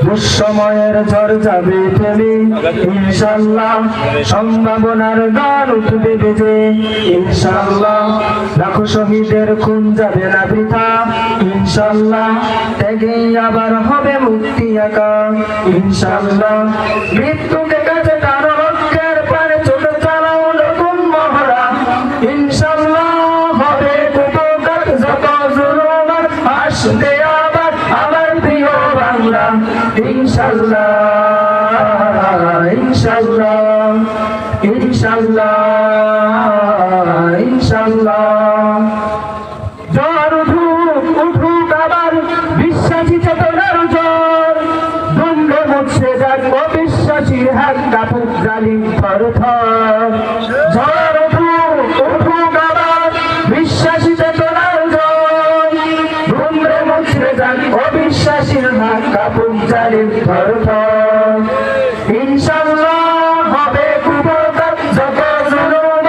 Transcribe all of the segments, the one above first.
দুঃসময়ের ঝড় যাবে থেমে ইনশাআল্লাহ, সম্ভাবনার গান উঠবে বেজে ইনশাআল্লাহ, লাখো শহীদের খুন যাবে না বৃথা ইনশাআল্লাহ, ত্যাগে আবার হবে মুক্তি একা ইনশাআল্লাহ, মৃত্যুকে কাছে টানো রক্ষের পারে ছোট চালাও নতুন মহড়া ইনশাআল্লাহ, হবে উপকার যত জুলুম আসবে আবার আমার প্রিয় বাংলা ইনশাআল্লাহ ইনশাআল্লাহ ইনশাআল্লাহ ইনশাআল্লাহ। ঝড় উঠুক উঠুক আবার বিশ্বাসী চেতনার ঝড়, দ্বন্দ্ব মুছে যাক অবিশ্বাসীর হাত কাঁপুক জালিম থরথর। ঝড় উঠুক উঠুক আবার বিশ্বাসী চেতনার ঝড়, দ্বন্দ্ব মুছে যাক অবিশ্বাসীর হাত কাঁপুক জালিম থরথর ইনশাআল্লাহ, হবে কুপকার যত জুলুম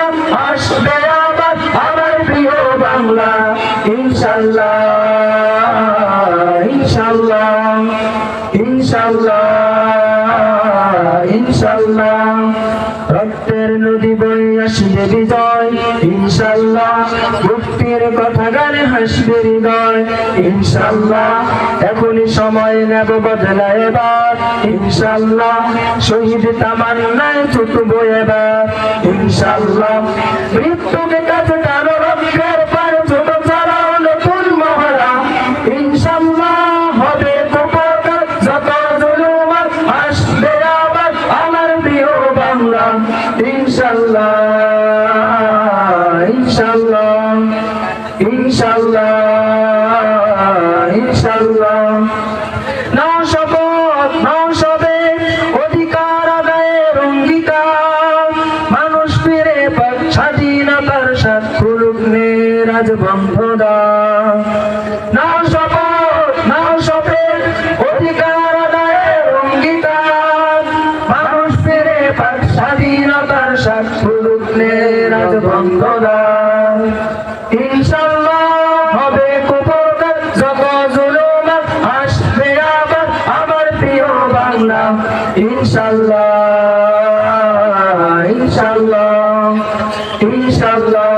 আসবে আবার আমার প্রিয় বাংলা ইনশাআল্লাহ ইনশাআল্লাহ ইনশাআল্লাহ ইনশাআল্লাহ। রক্তের নদী বয়ে আসবে বিজয় ইনশাআল্লাহ, মুক্তির কথা গানে হাসবে হৃদয় ইনশাআল্লাহ, এখনই সময় নেব বদলায় এবার ইনশাআল্লাহ, শহীদ তামান্নায় ছুটবো এবার ইনশাআল্লাহ, মৃত্যুকে কাছে টানো রক্ষের পারে ছোট ছাড়াও নতুন মহড়া ইনশাআল্লাহ, হবে কুপকার যত জুলুম আসবে আবার আমার প্রিয় বাংলা ইনশাআল্লাহ ইনশাআল্লাহ ইনশাআল্লাহ ইনশাআল্লাহ। নাও শপথ নাও সবে অধিকার আদায়ের অঙ্গীকার, মানুষ ফিরে পাক স্বাধীনতার স্বাদ খুলুক রাজ বন্ধদার। নাও শপথ নাও সবে অধিকার আদায়ের অঙ্গীকার, মানুষ ফিরে পাক স্বাধীনতার স্বাদ খুলুক রাজ বন্ধদার ইনশাআল্লাহ, হবে কুপকার যত জুলুম আসবে আবার আমার প্রিয় বাংলা ইনশাআল্লাহ ইনশাআল্লাহ ইনশাআল্লাহ